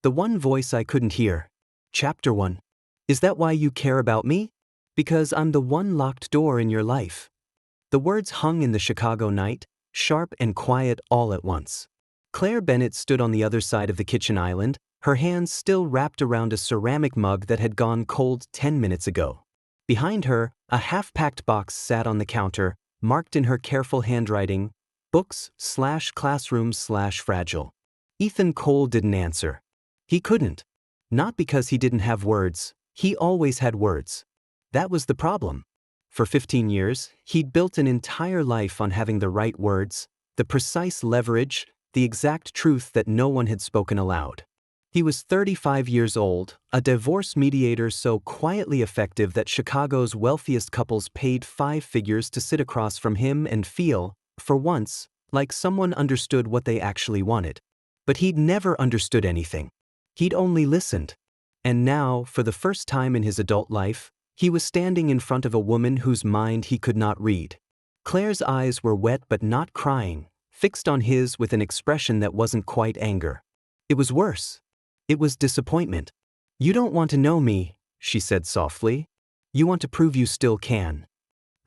The one voice I couldn't hear. Chapter 1. Is that why you care about me? Because I'm the one locked door in your life. The words hung in the Chicago night, sharp and quiet all at once. Claire Bennett stood on the other side of the kitchen island, her hands still wrapped around a ceramic mug that had gone cold 10 minutes ago. Behind her, a half-packed box sat on the counter, marked in her careful handwriting, books/classroom/fragile. Ethan Cole didn't answer. He couldn't. Not because he didn't have words, he always had words. That was the problem. For 15 years, he'd built an entire life on having the right words, the precise leverage, the exact truth that no one had spoken aloud. He was 35 years old, a divorce mediator so quietly effective that Chicago's wealthiest couples paid 5 figures to sit across from him and feel, for once, like someone understood what they actually wanted. But he'd never understood anything. He'd only listened. And now, for the first time in his adult life, he was standing in front of a woman whose mind he could not read. Claire's eyes were wet but not crying, fixed on his with an expression that wasn't quite anger. It was worse. It was disappointment. "You don't want to know me," she said softly. "You want to prove you still can."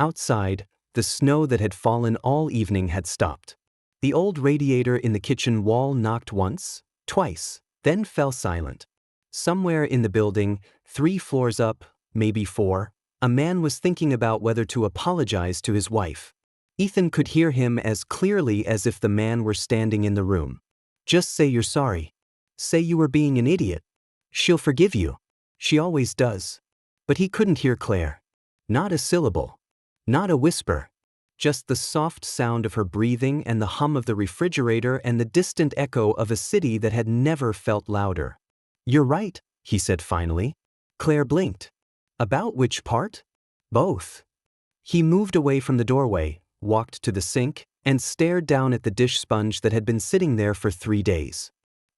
Outside, the snow that had fallen all evening had stopped. The old radiator in the kitchen wall knocked once, twice, then fell silent. Somewhere in the building, 3 floors up, maybe 4, a man was thinking about whether to apologize to his wife. Ethan could hear him as clearly as if the man were standing in the room. "Just say you're sorry. Say you were being an idiot. She'll forgive you. She always does." But he couldn't hear Claire. Not a syllable. Not a whisper. Just the soft sound of her breathing and the hum of the refrigerator and the distant echo of a city that had never felt louder. "You're right," he said finally. Claire blinked. "About which part?" "Both." He moved away from the doorway, walked to the sink, and stared down at the dish sponge that had been sitting there for 3 days.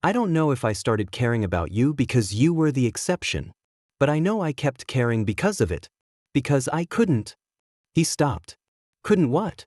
"I don't know if I started caring about you because you were the exception. But I know I kept caring because of it. Because I couldn't." He stopped. "Couldn't what?"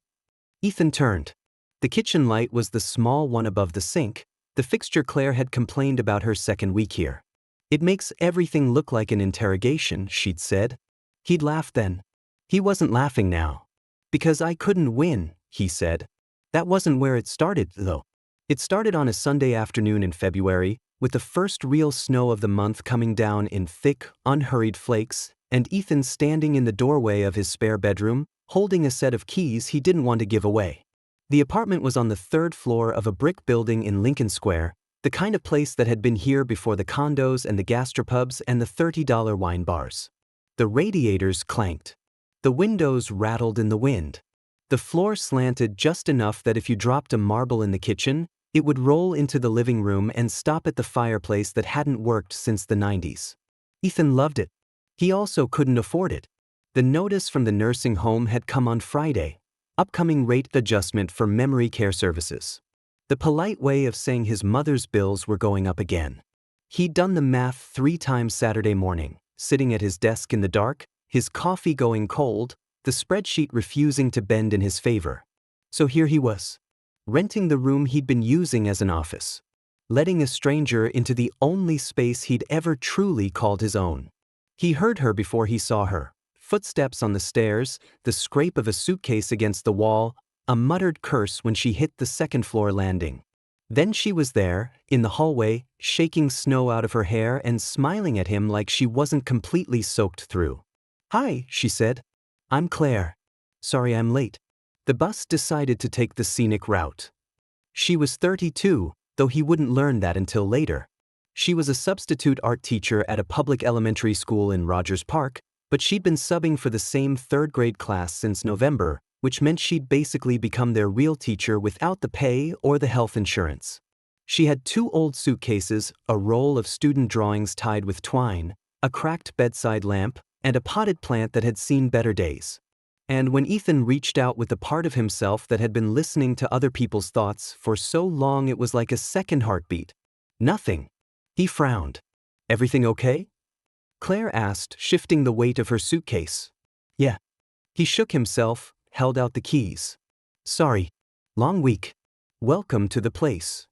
Ethan turned. The kitchen light was the small one above the sink, the fixture Claire had complained about her second week here. "It makes everything look like an interrogation," she'd said. He'd laughed then. He wasn't laughing now. "Because I couldn't win," he said. That wasn't where it started, though. It started on a Sunday afternoon in February, with the first real snow of the month coming down in thick, unhurried flakes, and Ethan standing in the doorway of his spare bedroom, holding a set of keys he didn't want to give away. The apartment was on the 3rd floor of a brick building in Lincoln Square, the kind of place that had been here before the condos and the gastropubs and the $30 wine bars. The radiators clanked. The windows rattled in the wind. The floor slanted just enough that if you dropped a marble in the kitchen, it would roll into the living room and stop at the fireplace that hadn't worked since the 90s. Ethan loved it. He also couldn't afford it. The notice from the nursing home had come on Friday. Upcoming rate adjustment for memory care services. The polite way of saying his mother's bills were going up again. He'd done the math 3 times Saturday morning, sitting at his desk in the dark, his coffee going cold, the spreadsheet refusing to bend in his favor. So here he was, renting the room he'd been using as an office, letting a stranger into the only space he'd ever truly called his own. He heard her before he saw her. Footsteps on the stairs, the scrape of a suitcase against the wall, a muttered curse when she hit the 2nd floor landing. Then she was there, in the hallway, shaking snow out of her hair and smiling at him like she wasn't completely soaked through. "Hi," she said. "I'm Claire. Sorry I'm late." The bus decided to take the scenic route. She was 32, though he wouldn't learn that until later. She was a substitute art teacher at a public elementary school in Rogers Park, but she'd been subbing for the same 3rd grade class since November, which meant she'd basically become their real teacher without the pay or the health insurance. She had 2 old suitcases, a roll of student drawings tied with twine, a cracked bedside lamp, and a potted plant that had seen better days. And when Ethan reached out with the part of himself that had been listening to other people's thoughts for so long it was like a second heartbeat. "Nothing." He frowned. "Everything okay?" Claire asked, shifting the weight of her suitcase. "Yeah." He shook himself, held out the keys. "Sorry. Long week. Welcome to the place."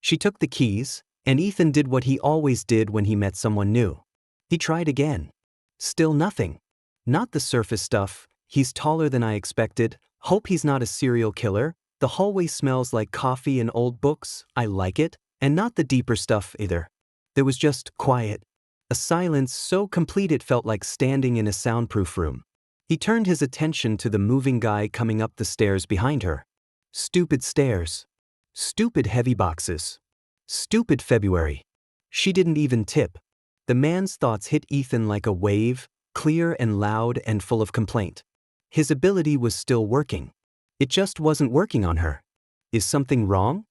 She took the keys, And Ethan did what he always did when he met someone new. He tried again. Still nothing. Not the surface stuff. He's taller than I expected. Hope he's not a serial killer. The hallway smells like coffee and old books. I like it. And not the deeper stuff either. There was just quiet. A silence so complete it felt like standing in a soundproof room. He turned his attention to the moving guy coming up the stairs behind her. Stupid stairs. Stupid heavy boxes. Stupid February. She didn't even tip. The man's thoughts hit Ethan like a wave, clear and loud and full of complaint. His ability was still working. It just wasn't working on her. Is something wrong?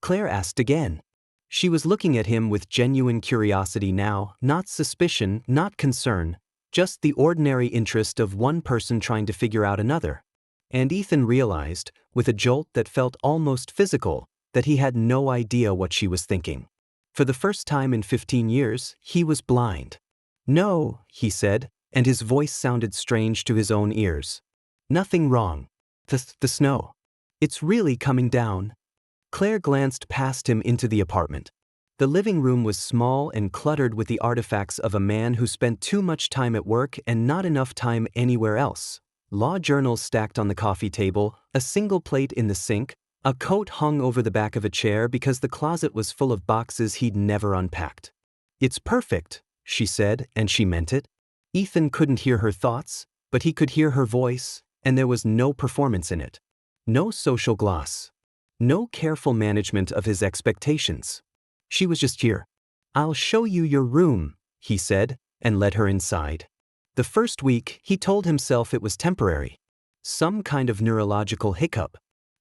Claire asked again. She was looking at him with genuine curiosity now, not suspicion, not concern, just the ordinary interest of one person trying to figure out another. And Ethan realized, with a jolt that felt almost physical, that he had no idea what she was thinking. For the first time in 15 years, he was blind. "No," he said, and his voice sounded strange to his own ears. "Nothing wrong. The snow. It's really coming down." Claire glanced past him into the apartment. The living room was small and cluttered with the artifacts of a man who spent too much time at work and not enough time anywhere else. Law journals stacked on the coffee table, a single plate in the sink, a coat hung over the back of a chair because the closet was full of boxes he'd never unpacked. "It's perfect," she said, and she meant it. Ethan couldn't hear her thoughts, but he could hear her voice, and there was no performance in it. No social gloss. No careful management of his expectations. She was just here. "I'll show you your room," he said, and led her inside. The first week, he told himself it was temporary. Some kind of neurological hiccup.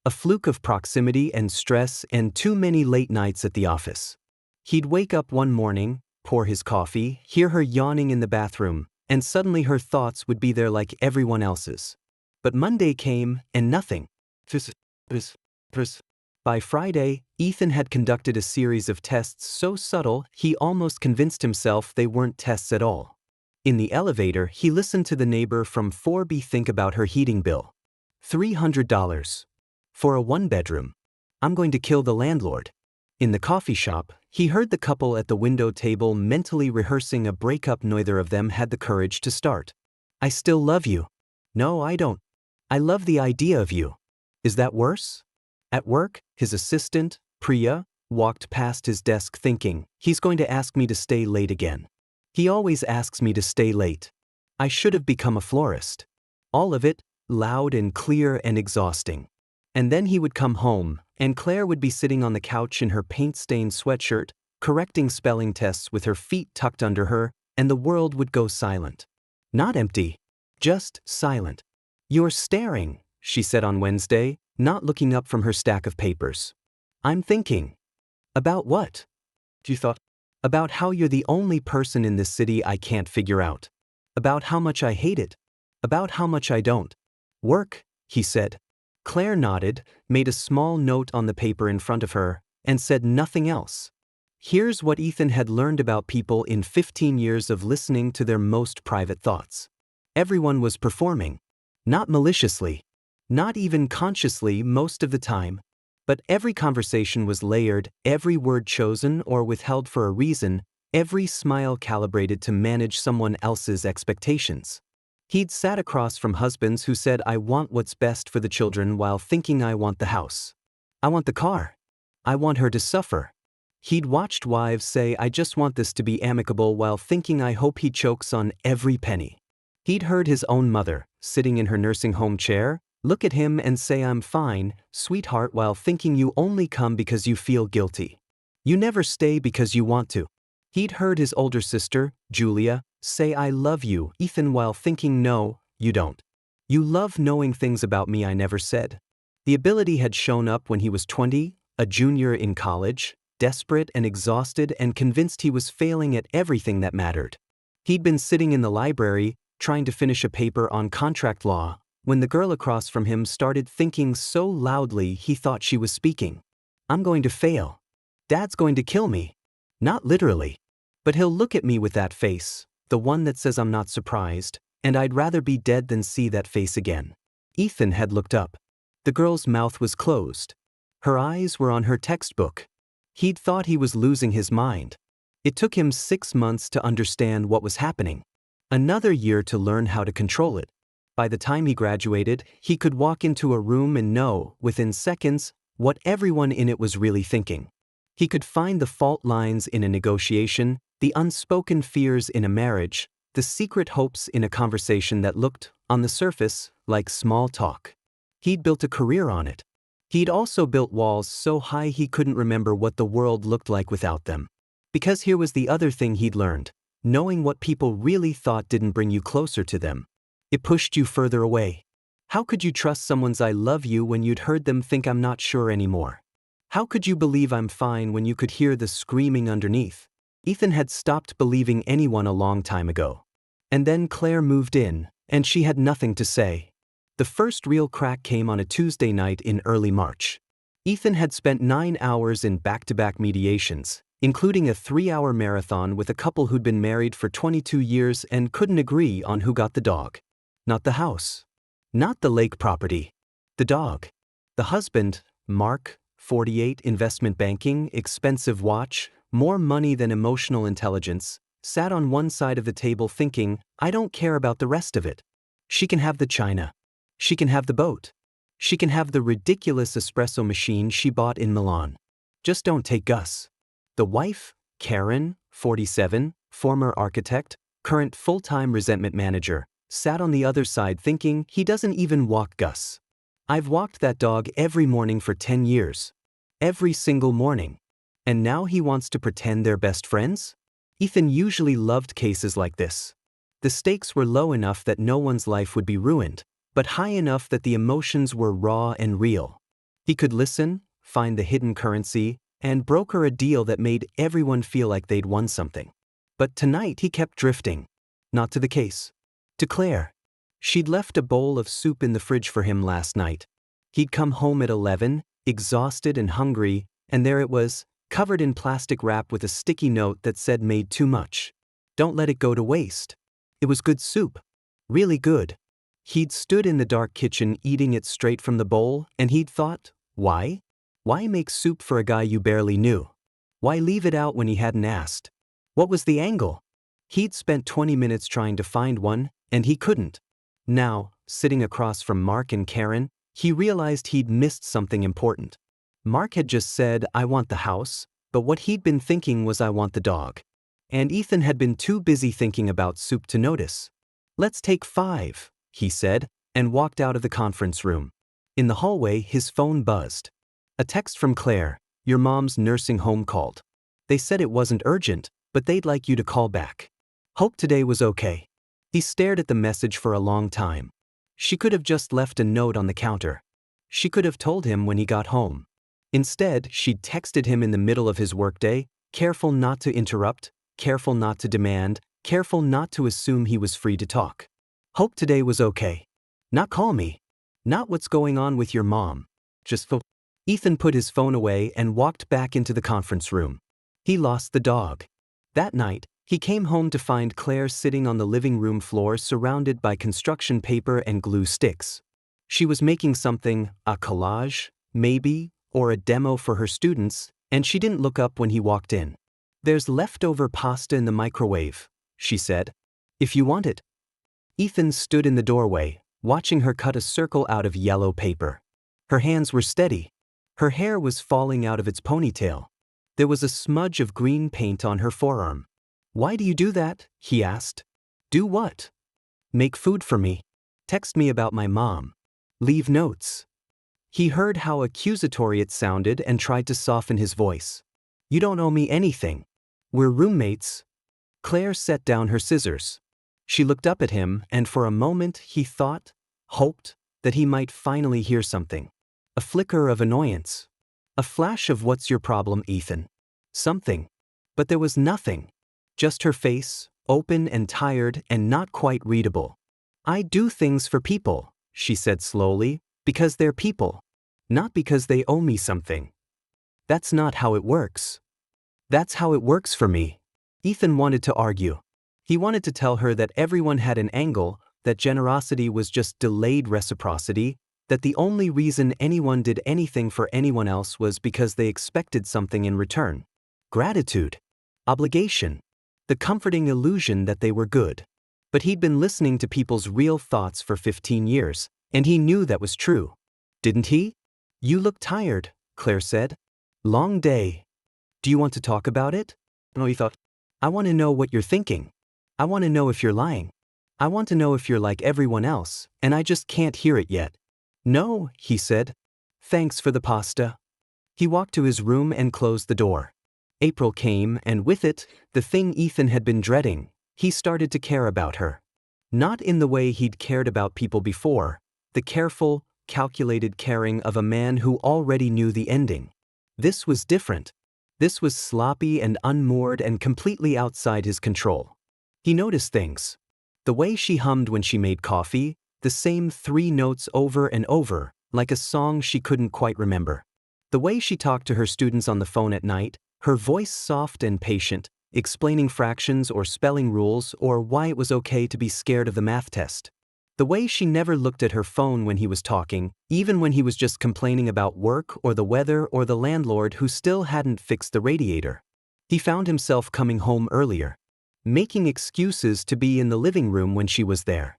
A fluke of proximity and stress and too many late nights at the office. He'd wake up one morning, pour his coffee, hear her yawning in the bathroom, and suddenly her thoughts would be there like everyone else's. But Monday came, and nothing. By Friday, Ethan had conducted a series of tests so subtle he almost convinced himself they weren't tests at all. In the elevator, he listened to the neighbor from 4B think about her heating bill. $300. For a one-bedroom. I'm going to kill the landlord. In the coffee shop, he heard the couple at the window table mentally rehearsing a breakup neither of them had the courage to start. "I still love you." "No, I don't. I love the idea of you." "Is that worse?" At work, his assistant, Priya, walked past his desk thinking, "He's going to ask me to stay late again. He always asks me to stay late. I should have become a florist." All of it, loud and clear and exhausting. And then he would come home, and Claire would be sitting on the couch in her paint-stained sweatshirt, correcting spelling tests with her feet tucked under her, and the world would go silent. Not empty, just silent. "You're staring," she said on Wednesday, not looking up from her stack of papers. "I'm thinking." "About what?" "You thought?" "About how you're the only person in this city I can't figure out. About how much I hate it. About how much I don't." "Work," he said. Claire nodded, made a small note on the paper in front of her, and said nothing else. Here's what Ethan had learned about people in 15 years of listening to their most private thoughts. Everyone was performing. Not maliciously. Not even consciously most of the time. But every conversation was layered, every word chosen or withheld for a reason, every smile calibrated to manage someone else's expectations. He'd sat across from husbands who said, "I want what's best for the children," while thinking, "I want the house. I want the car. I want her to suffer." He'd watched wives say, "I just want this to be amicable," while thinking, "I hope he chokes on every penny." He'd heard his own mother, sitting in her nursing home chair, look at him and say, "I'm fine, sweetheart," while thinking, "You only come because you feel guilty. You never stay because you want to." He'd heard his older sister, Julia, say, "I love you, Ethan," while thinking, "No, you don't. You love knowing things about me I never said." The ability had shown up when he was 20, a junior in college, desperate and exhausted and convinced he was failing at everything that mattered. He'd been sitting in the library, trying to finish a paper on contract law, when the girl across from him started thinking so loudly he thought she was speaking. "I'm going to fail. Dad's going to kill me." Not literally. But he'll look at me with that face, the one that says I'm not surprised, and I'd rather be dead than see that face again. Ethan had looked up. The girl's mouth was closed. Her eyes were on her textbook. He'd thought he was losing his mind. It took him 6 months to understand what was happening. Another year to learn how to control it. By the time he graduated, he could walk into a room and know, within seconds, what everyone in it was really thinking. He could find the fault lines in a negotiation, the unspoken fears in a marriage, the secret hopes in a conversation that looked, on the surface, like small talk. He'd built a career on it. He'd also built walls so high he couldn't remember what the world looked like without them. Because here was the other thing he'd learned: knowing what people really thought didn't bring you closer to them. It pushed you further away. How could you trust someone's "I love you" when you'd heard them think "I'm not sure anymore"? How could you believe "I'm fine" when you could hear the screaming underneath? Ethan had stopped believing anyone a long time ago. And then Claire moved in, and she had nothing to say. The first real crack came on a Tuesday night in early March. Ethan had spent 9 hours in back-to-back mediations, including a 3-hour marathon with a couple who'd been married for 22 years and couldn't agree on who got the dog. Not the house. Not the lake property. The dog. The husband, Mark, 48, investment banking, expensive watch, more money than emotional intelligence, sat on one side of the table thinking, "I don't care about the rest of it. She can have the china. She can have the boat. She can have the ridiculous espresso machine she bought in Milan. Just don't take Gus." The wife, Karen, 47, former architect, current full-time resentment manager, sat on the other side thinking, "He doesn't even walk Gus. I've walked that dog every morning for 10 years. Every single morning. And now he wants to pretend they're best friends?" Ethan usually loved cases like this. The stakes were low enough that no one's life would be ruined, but high enough that the emotions were raw and real. He could listen, find the hidden currency, and broker a deal that made everyone feel like they'd won something. But tonight he kept drifting. Not to the case. To Claire. She'd left a bowl of soup in the fridge for him last night. He'd come home at 11, exhausted and hungry, and there it was, covered in plastic wrap with a sticky note that said "made too much. Don't let it go to waste." It was good soup. Really good. He'd stood in the dark kitchen eating it straight from the bowl, and he'd thought, why? Why make soup for a guy you barely knew? Why leave it out when he hadn't asked? What was the angle? He'd spent 20 minutes trying to find one, and he couldn't. Now, sitting across from Mark and Karen, he realized he'd missed something important. Mark had just said, "I want the house," but what he'd been thinking was, "I want the dog." And Ethan had been too busy thinking about soup to notice. "Let's take 5, he said, and walked out of the conference room. In the hallway, his phone buzzed. A text from Claire: "Your mom's nursing home called. They said it wasn't urgent, but they'd like you to call back. Hope today was okay." He stared at the message for a long time. She could have just left a note on the counter. She could have told him when he got home. Instead, she'd texted him in the middle of his workday, careful not to interrupt, careful not to demand, careful not to assume he was free to talk. "Hope today was okay. Not call me. Not what's going on with your mom. Just phone." Ethan put his phone away and walked back into the conference room. He lost the dog. That night, he came home to find Claire sitting on the living room floor surrounded by construction paper and glue sticks. She was making something, a collage, maybe, or a demo for her students, and she didn't look up when he walked in. "There's leftover pasta in the microwave," she said. "If you want it." Ethan stood in the doorway, watching her cut a circle out of yellow paper. Her hands were steady. Her hair was falling out of its ponytail. There was a smudge of green paint on her forearm. "Why do you do that?" he asked. "Do what?" "Make food for me. Text me about my mom. Leave notes." He heard how accusatory it sounded and tried to soften his voice. "You don't owe me anything. We're roommates." Claire set down her scissors. She looked up at him, and for a moment he thought, hoped, that he might finally hear something. A flicker of annoyance. A flash of "What's your problem, Ethan?" Something. But there was nothing. Just her face, open and tired and not quite readable. "I do things for people," she said slowly, "because they're people. Not because they owe me something. That's not how it works. That's how it works for me." Ethan wanted to argue. He wanted to tell her that everyone had an angle, that generosity was just delayed reciprocity, That the only reason anyone did anything for anyone else was because they expected something in return. Gratitude. Obligation. The comforting illusion that they were good. But he'd been listening to people's real thoughts for 15 years, and he knew that was true. Didn't he? You look tired, Claire said. Long day. Do you want to talk about it? No, he thought. I want to know what you're thinking. I want to know if you're lying. I want to know if you're like everyone else, and I just can't hear it yet. No, he said. Thanks for the pasta. He walked to his room and closed the door. April came, and with it, the thing Ethan had been dreading. He started to care about her. Not in the way he'd cared about people before, the careful, calculated caring of a man who already knew the ending. This was different. This was sloppy and unmoored and completely outside his control. He noticed things. The way she hummed when she made coffee, the same 3 notes over and over, like a song she couldn't quite remember. The way she talked to her students on the phone at night, her voice soft and patient, explaining fractions or spelling rules or why it was okay to be scared of the math test. The way she never looked at her phone when he was talking, even when he was just complaining about work or the weather or the landlord who still hadn't fixed the radiator. He found himself coming home earlier, making excuses to be in the living room when she was there,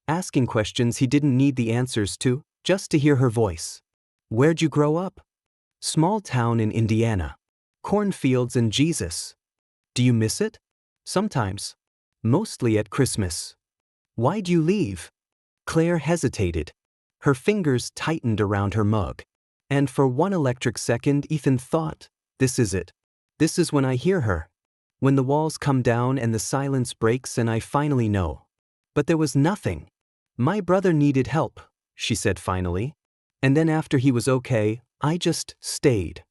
asking questions he didn't need the answers to, just to hear her voice. Where'd you grow up? Small town in Indiana. Cornfields and Jesus. Do you miss it? Sometimes. Mostly at Christmas. Why'd you leave? Claire hesitated. Her fingers tightened around her mug. And for one electric second Ethan thought, this is it. This is when I hear her. When the walls come down and the silence breaks and I finally know. But there was nothing. My brother needed help, she said finally. And then after he was okay, I just stayed.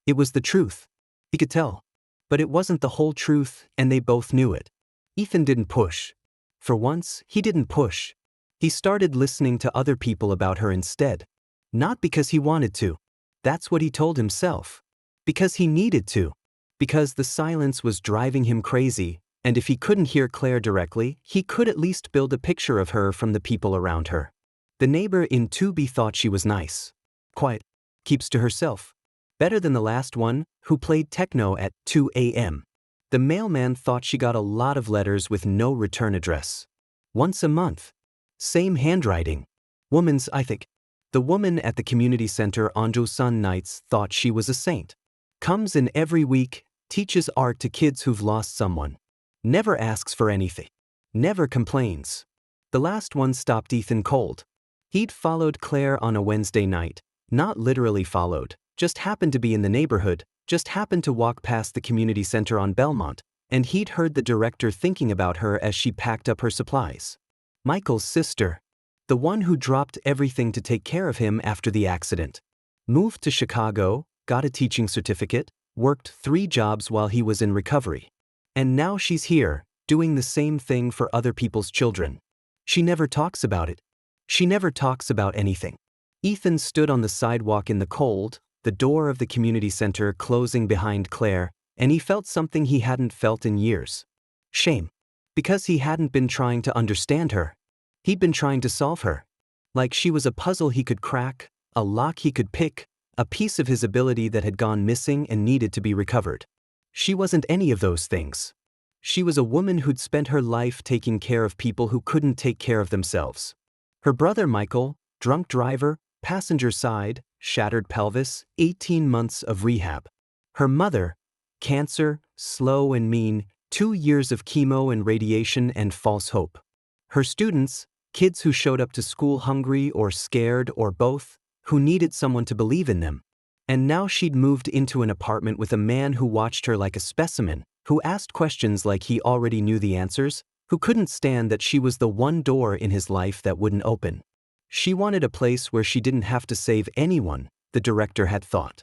It was the truth. He could tell. But it wasn't the whole truth, and they both knew it. Ethan didn't push. For once, he didn't push. He started listening to other people about her instead. Not because he wanted to. That's what he told himself. Because he needed to. Because the silence was driving him crazy, and if he couldn't hear Claire directly, he could at least build a picture of her from the people around her. The neighbor in 2B thought she was nice. Quiet. Keeps to herself. Better than the last one, who played techno at 2 a.m. The mailman thought she got a lot of letters with no return address. Once a month. Same handwriting. Woman's, I think. The woman at the community center on Joseon nights thought she was a saint. Comes in every week, teaches art to kids who've lost someone. Never asks for anything. Never complains. The last one stopped Ethan cold. He'd followed Claire on a Wednesday night. Not literally followed. Just happened to be in the neighborhood, just happened to walk past the community center on Belmont, and he'd heard the director thinking about her as she packed up her supplies. Michael's sister. The one who dropped everything to take care of him after the accident. Moved to Chicago, got a teaching certificate, worked 3 jobs while he was in recovery. And now she's here, doing the same thing for other people's children. She never talks about it. She never talks about anything. Ethan stood on the sidewalk in the cold, the door of the community center closing behind Claire, and he felt something he hadn't felt in years. Shame. Because he hadn't been trying to understand her. He'd been trying to solve her. Like she was a puzzle he could crack, a lock he could pick, a piece of his ability that had gone missing and needed to be recovered. She wasn't any of those things. She was a woman who'd spent her life taking care of people who couldn't take care of themselves. Her brother Michael, drunk driver, passenger side, shattered pelvis, 18 months of rehab. Her mother, cancer, slow and mean, 2 years of chemo and radiation and false hope. Her students, kids who showed up to school hungry or scared or both, who needed someone to believe in them. And now she'd moved into an apartment with a man who watched her like a specimen, who asked questions like he already knew the answers, who couldn't stand that she was the one door in his life that wouldn't open. She wanted a place where she didn't have to save anyone, the director had thought.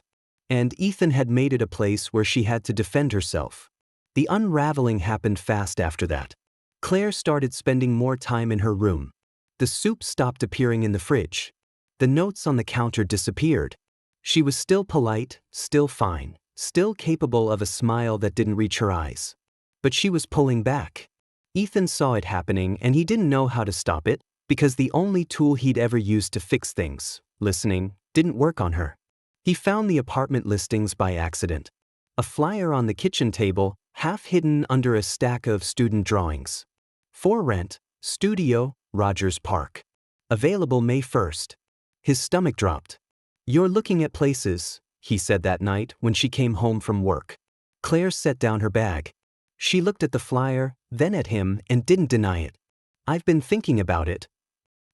And Ethan had made it a place where she had to defend herself. The unraveling happened fast after that. Claire started spending more time in her room. The soup stopped appearing in the fridge. The notes on the counter disappeared. She was still polite, still fine, still capable of a smile that didn't reach her eyes. But she was pulling back. Ethan saw it happening and he didn't know how to stop it, Because the only tool he'd ever used to fix things, listening, didn't work on her. He found the apartment listings by accident. A flyer on the kitchen table, half hidden under a stack of student drawings. For rent, studio, Rogers Park. Available May 1st. His stomach dropped. "You're looking at places," he said that night when she came home from work. Claire set down her bag. She looked at the flyer, then at him, and didn't deny it. "I've been thinking about it.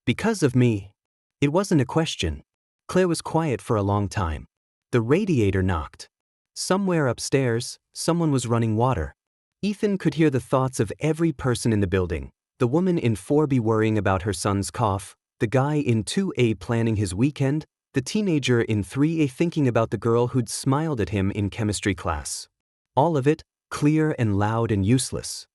Because of me." It wasn't a question. Claire was quiet for a long time. The radiator knocked. Somewhere upstairs, someone was running water. Ethan could hear the thoughts of every person in the building. The woman in 4B worrying about her son's cough, the guy in 2A planning his weekend, the teenager in 3A thinking about the girl who'd smiled at him in chemistry class. All of it, clear and loud and useless.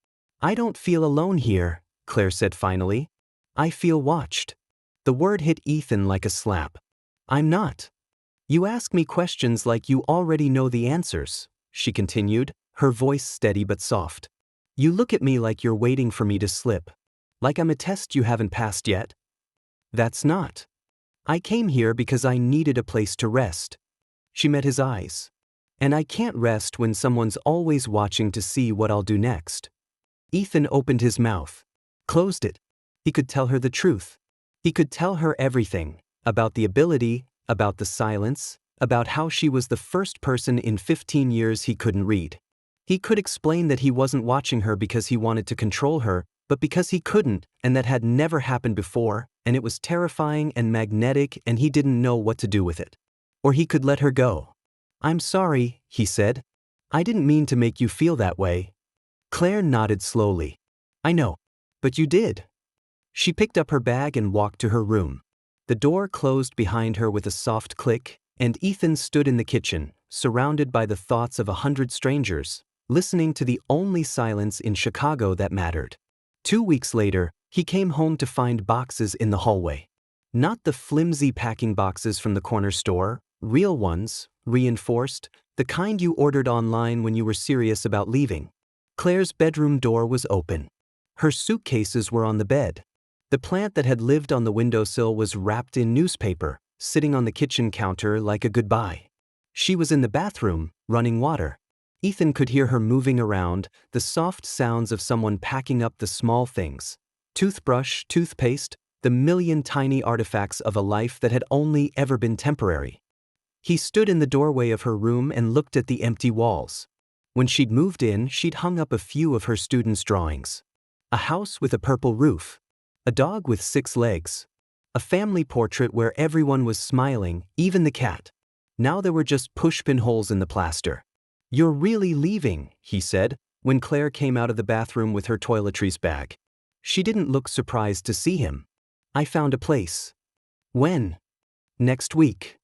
"I don't feel alone here," Claire said finally. "I feel watched." The word hit Ethan like a slap. "I'm not. You ask me questions like you already know the answers," she continued, her voice steady but soft. "You look at me like you're waiting for me to slip. Like I'm a test you haven't passed yet. That's not. I came here because I needed a place to rest." She met his eyes. "And I can't rest when someone's always watching to see what I'll do next." Ethan opened his mouth. Closed it. He could tell her the truth. He could tell her everything, about the ability, about the silence, about how she was the first person in 15 years he couldn't read. He could explain that he wasn't watching her because he wanted to control her, but because he couldn't, and that had never happened before, and it was terrifying and magnetic and he didn't know what to do with it. Or he could let her go. "I'm sorry," he said. "I didn't mean to make you feel that way." Claire nodded slowly. "I know. But you did." She picked up her bag and walked to her room. The door closed behind her with a soft click, and Ethan stood in the kitchen, surrounded by the thoughts of 100 strangers, listening to the only silence in Chicago that mattered. 2 weeks later, he came home to find boxes in the hallway. Not the flimsy packing boxes from the corner store, real ones, reinforced, the kind you ordered online when you were serious about leaving. Claire's bedroom door was open. Her suitcases were on the bed. The plant that had lived on the windowsill was wrapped in newspaper, sitting on the kitchen counter like a goodbye. She was in the bathroom, running water. Ethan could hear her moving around, the soft sounds of someone packing up the small things. Toothbrush, toothpaste, the million tiny artifacts of a life that had only ever been temporary. He stood in the doorway of her room and looked at the empty walls. When she'd moved in, she'd hung up a few of her students' drawings. A house with a purple roof. A dog with 6 legs. A family portrait where everyone was smiling, even the cat. Now there were just pushpin holes in the plaster. "You're really leaving," he said, when Claire came out of the bathroom with her toiletries bag. She didn't look surprised to see him. "I found a place." "When?" "Next week."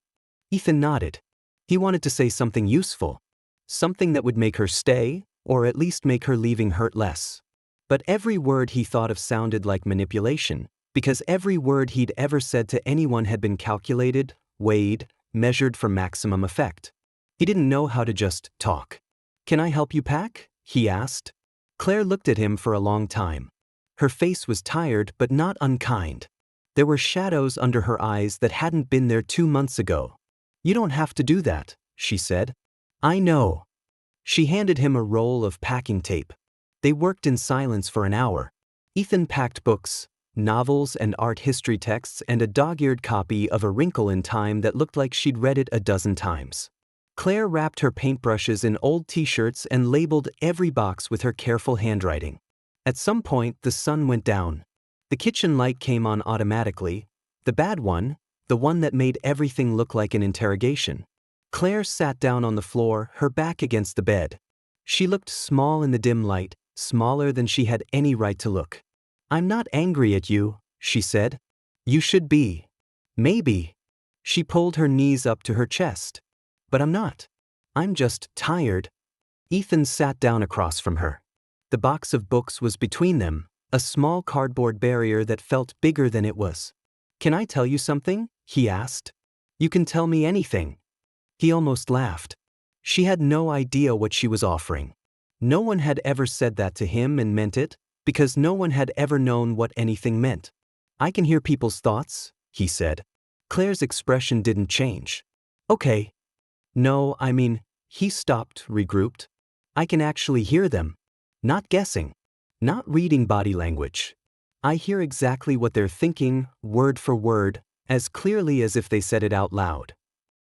Ethan nodded. He wanted to say something useful. Something that would make her stay, or at least make her leaving hurt less. But every word he thought of sounded like manipulation, because every word he'd ever said to anyone had been calculated, weighed, measured for maximum effect. He didn't know how to just talk. "Can I help you pack?" he asked. Claire looked at him for a long time. Her face was tired but not unkind. There were shadows under her eyes that hadn't been there 2 months ago. "You don't have to do that," she said. "I know." She handed him a roll of packing tape. They worked in silence for an hour. Ethan packed books, novels and art history texts and a dog-eared copy of A Wrinkle in Time that looked like she'd read it a dozen times. Claire wrapped her paintbrushes in old t-shirts and labeled every box with her careful handwriting. At some point, the sun went down. The kitchen light came on automatically, the bad one, the one that made everything look like an interrogation. Claire sat down on the floor, her back against the bed. She looked small in the dim light, smaller than she had any right to look. "I'm not angry at you," she said. "You should be. Maybe." She pulled her knees up to her chest. "But I'm not. I'm just tired." Ethan sat down across from her. The box of books was between them, a small cardboard barrier that felt bigger than it was. "Can I tell you something?" he asked. "You can tell me anything." He almost laughed. She had no idea what she was offering. No one had ever said that to him and meant it, because no one had ever known what anything meant. I can hear people's thoughts, he said. Claire's expression didn't change. Okay. No, I mean, he stopped, regrouped. I can actually hear them. Not guessing. Not reading body language. I hear exactly what they're thinking, word for word, as clearly as if they said it out loud.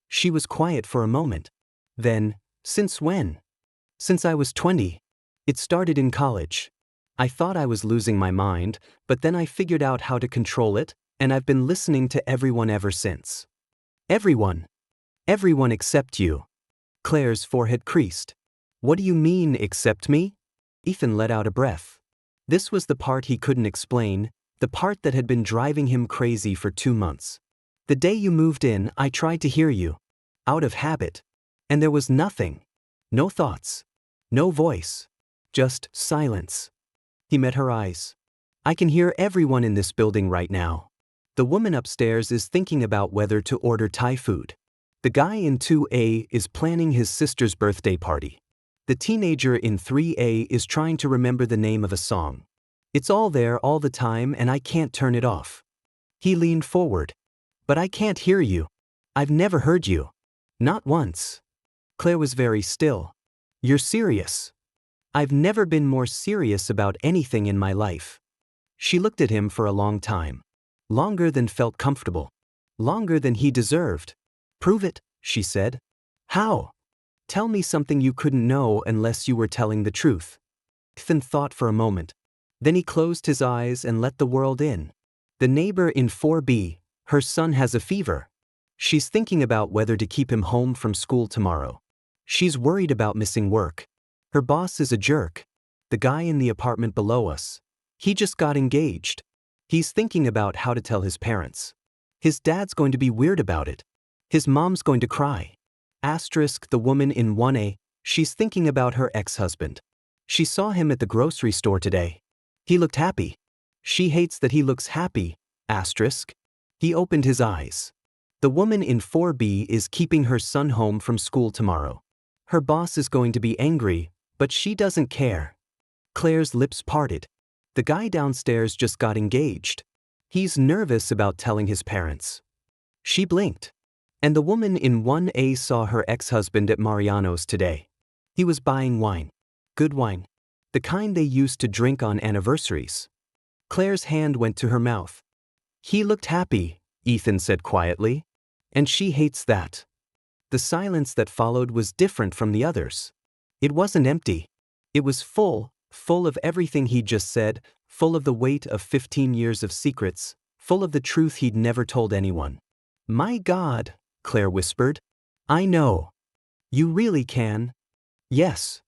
She was quiet for a moment. Then, since when? Since I was 20. It started in college. I thought I was losing my mind, but then I figured out how to control it, and I've been listening to everyone ever since. Everyone. Everyone except you. Claire's forehead creased. What do you mean, except me? Ethan let out a breath. This was the part he couldn't explain, the part that had been driving him crazy for 2 months. The day you moved in, I tried to hear you. Out of habit. And there was nothing. No thoughts. No voice. Just silence. He met her eyes. I can hear everyone in this building right now. The woman upstairs is thinking about whether to order Thai food. The guy in 2A is planning his sister's birthday party. The teenager in 3A is trying to remember the name of a song. It's all there all the time and I can't turn it off. He leaned forward. But I can't hear you. I've never heard you. Not once. Claire was very still. You're serious. I've never been more serious about anything in my life. She looked at him for a long time. Longer than felt comfortable. Longer than he deserved. Prove it, she said. How? Tell me something you couldn't know unless you were telling the truth. Ethan thought for a moment. Then he closed his eyes and let the world in. The neighbor in 4B, her son has a fever. She's thinking about whether to keep him home from school tomorrow. She's worried about missing work. Her boss is a jerk. The guy in the apartment below us. He just got engaged. He's thinking about how to tell his parents. His dad's going to be weird about it. His mom's going to cry. Asterisk the woman in 1A, she's thinking about her ex-husband. She saw him at the grocery store today. He looked happy. She hates that he looks happy. Asterisk. He opened his eyes. The woman in 4B is keeping her son home from school tomorrow. Her boss is going to be angry, but she doesn't care. Claire's lips parted. The guy downstairs just got engaged. He's nervous about telling his parents. She blinked. And the woman in 1A saw her ex-husband at Mariano's today. He was buying wine. Good wine. The kind they used to drink on anniversaries. Claire's hand went to her mouth. He looked happy, Ethan said quietly. And she hates that. The silence that followed was different from the others. It wasn't empty. It was full of everything he'd just said, full of the weight of 15 years of secrets, full of the truth he'd never told anyone. My God, Claire whispered. I know. You really can. Yes.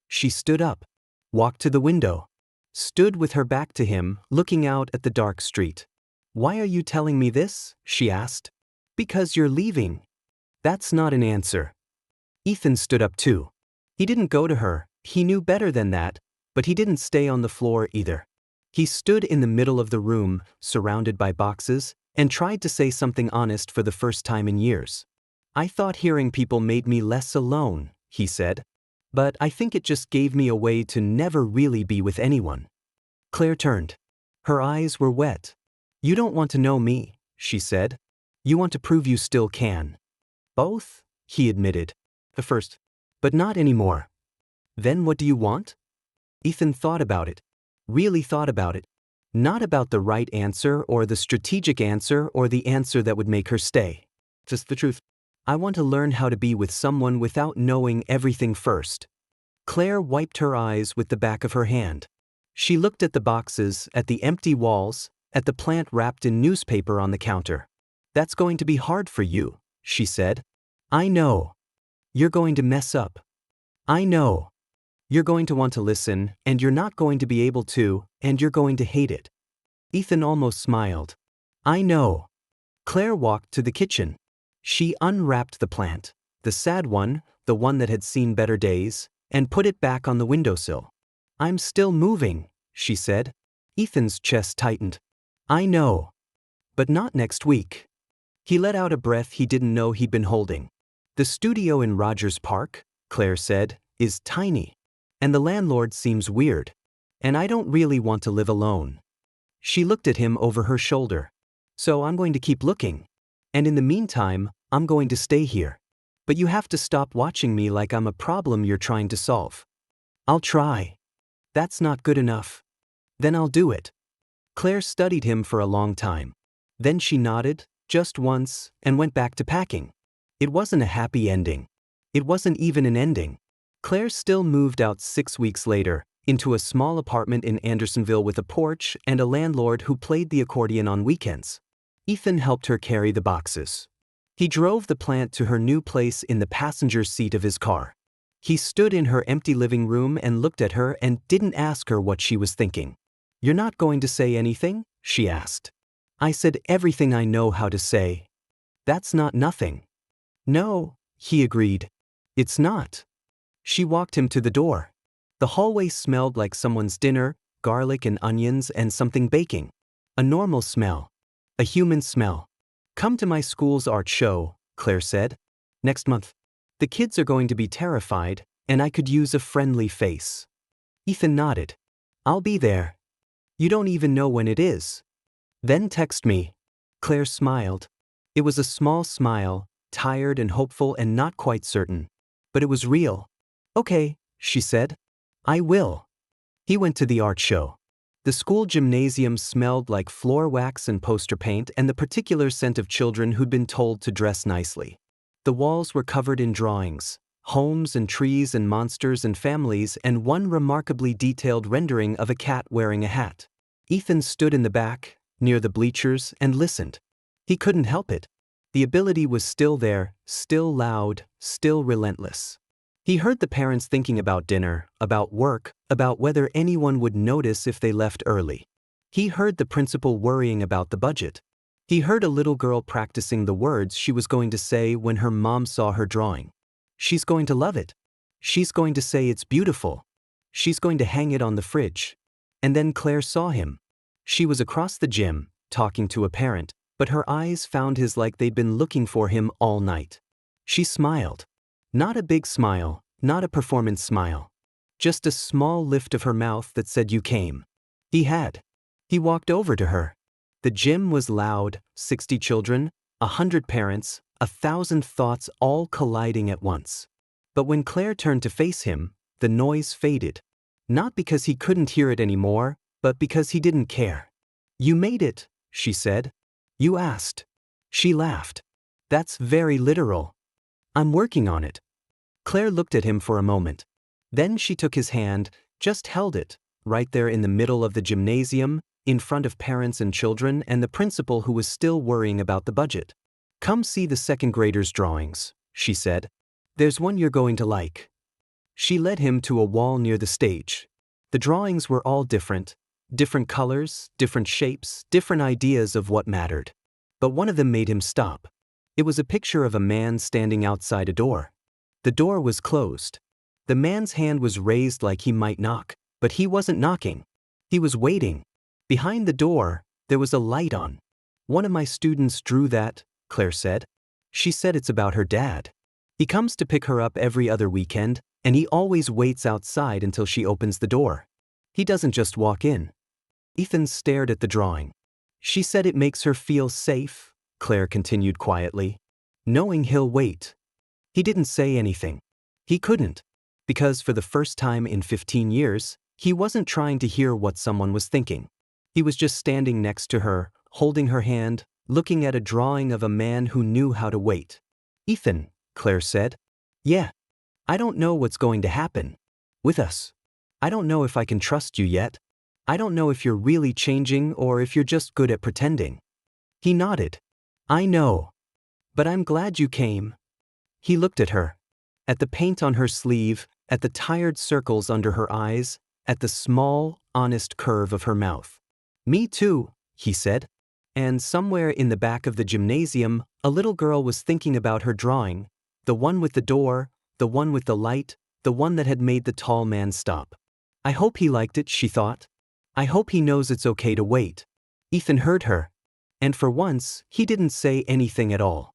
She stood up, walked to the window, stood with her back to him, looking out at the dark street. Why are you telling me this? She asked. Because you're leaving. That's not an answer. Ethan stood up too. He didn't go to her, he knew better than that, but he didn't stay on the floor either. He stood in the middle of the room, surrounded by boxes, and tried to say something honest for the first time in years. I thought hearing people made me less alone, he said. But I think it just gave me a way to never really be with anyone. Claire turned. Her eyes were wet. You don't want to know me, she said. You want to prove you still can. Both, he admitted. At first. But not anymore. Then what do you want? Ethan thought about it. Really thought about it. Not about the right answer or the strategic answer or the answer that would make her stay. Just the truth. I want to learn how to be with someone without knowing everything first. Claire wiped her eyes with the back of her hand. She looked at the boxes, at the empty walls, at the plant wrapped in newspaper on the counter. That's going to be hard for you, she said. I know. You're going to mess up. I know. You're going to want to listen, and you're not going to be able to, and you're going to hate it. Ethan almost smiled. I know. Claire walked to the kitchen. She unwrapped the plant, the sad one, the one that had seen better days, and put it back on the windowsill. I'm still moving, she said. Ethan's chest tightened. I know. But not next week. He let out a breath he didn't know he'd been holding. The studio in Rogers Park, Claire said, is tiny. And the landlord seems weird. And I don't really want to live alone. She looked at him over her shoulder. So I'm going to keep looking. And in the meantime, I'm going to stay here. But you have to stop watching me like I'm a problem you're trying to solve. I'll try. That's not good enough. Then I'll do it. Claire studied him for a long time. Then she nodded, just once, and went back to packing. It wasn't a happy ending. It wasn't even an ending. Claire still moved out 6 weeks later, into a small apartment in Andersonville with a porch and a landlord who played the accordion on weekends. Ethan helped her carry the boxes. He drove the plant to her new place in the passenger seat of his car. He stood in her empty living room and looked at her and didn't ask her what she was thinking. "You're not going to say anything?" she asked. "I said everything I know how to say." "That's not nothing." "No," he agreed. "It's not." She walked him to the door. The hallway smelled like someone's dinner, garlic and onions and something baking. A normal smell. A human smell. "Come to my school's art show," Claire said. "Next month. The kids are going to be terrified, and I could use a friendly face." Ethan nodded. "I'll be there." "You don't even know when it is." "Then text me." Claire smiled. It was a small smile, tired and hopeful and not quite certain. But it was real. "Okay," she said. "I will." He went to the art show. The school gymnasium smelled like floor wax and poster paint and the particular scent of children who'd been told to dress nicely. The walls were covered in drawings, homes and trees and monsters and families, and one remarkably detailed rendering of a cat wearing a hat. Ethan stood in the back, near the bleachers, and listened. He couldn't help it. The ability was still there, still loud, still relentless. He heard the parents thinking about dinner, about work, about whether anyone would notice if they left early. He heard the principal worrying about the budget. He heard a little girl practicing the words she was going to say when her mom saw her drawing. She's going to love it. She's going to say it's beautiful. She's going to hang it on the fridge. And then Claire saw him. She was across the gym, talking to a parent, but her eyes found his like they'd been looking for him all night. She smiled. Not a big smile, not a performance smile. Just a small lift of her mouth that said you came. He had. He walked over to her. The gym was loud, 60 children, 100 parents, 1,000 thoughts all colliding at once. But when Claire turned to face him, the noise faded. Not because he couldn't hear it anymore, but because he didn't care. "You made it," she said. "You asked." She laughed. "That's very literal." "I'm working on it." Claire looked at him for a moment. Then she took his hand, just held it, right there in the middle of the gymnasium, in front of parents and children and the principal who was still worrying about the budget. "Come see the second graders' drawings," she said. "There's one you're going to like." She led him to a wall near the stage. The drawings were all different colors, different shapes, different ideas of what mattered. But one of them made him stop. It was a picture of a man standing outside a door. The door was closed. The man's hand was raised like he might knock, but he wasn't knocking. He was waiting. Behind the door, there was a light on. "One of my students drew that," Claire said. She said it's about her dad. He comes to pick her up every other weekend, and he always waits outside until she opens the door. He doesn't just walk in. Ethan stared at the drawing. "She said it makes her feel safe," Claire continued quietly, "knowing he'll wait." He didn't say anything. He couldn't. Because for the first time in 15 years, he wasn't trying to hear what someone was thinking. He was just standing next to her, holding her hand, looking at a drawing of a man who knew how to wait. "Ethan," Claire said. "Yeah. I don't know what's going to happen. With us. I don't know if I can trust you yet. I don't know if you're really changing or if you're just good at pretending." He nodded. "I know. But I'm glad you came." He looked at her. At the paint on her sleeve, at the tired circles under her eyes, at the small, honest curve of her mouth. "Me too," he said. And somewhere in the back of the gymnasium, a little girl was thinking about her drawing, the one with the door, the one with the light, the one that had made the tall man stop. "I hope he liked it," she thought. "I hope he knows it's okay to wait." Ethan heard her. And for once, he didn't say anything at all.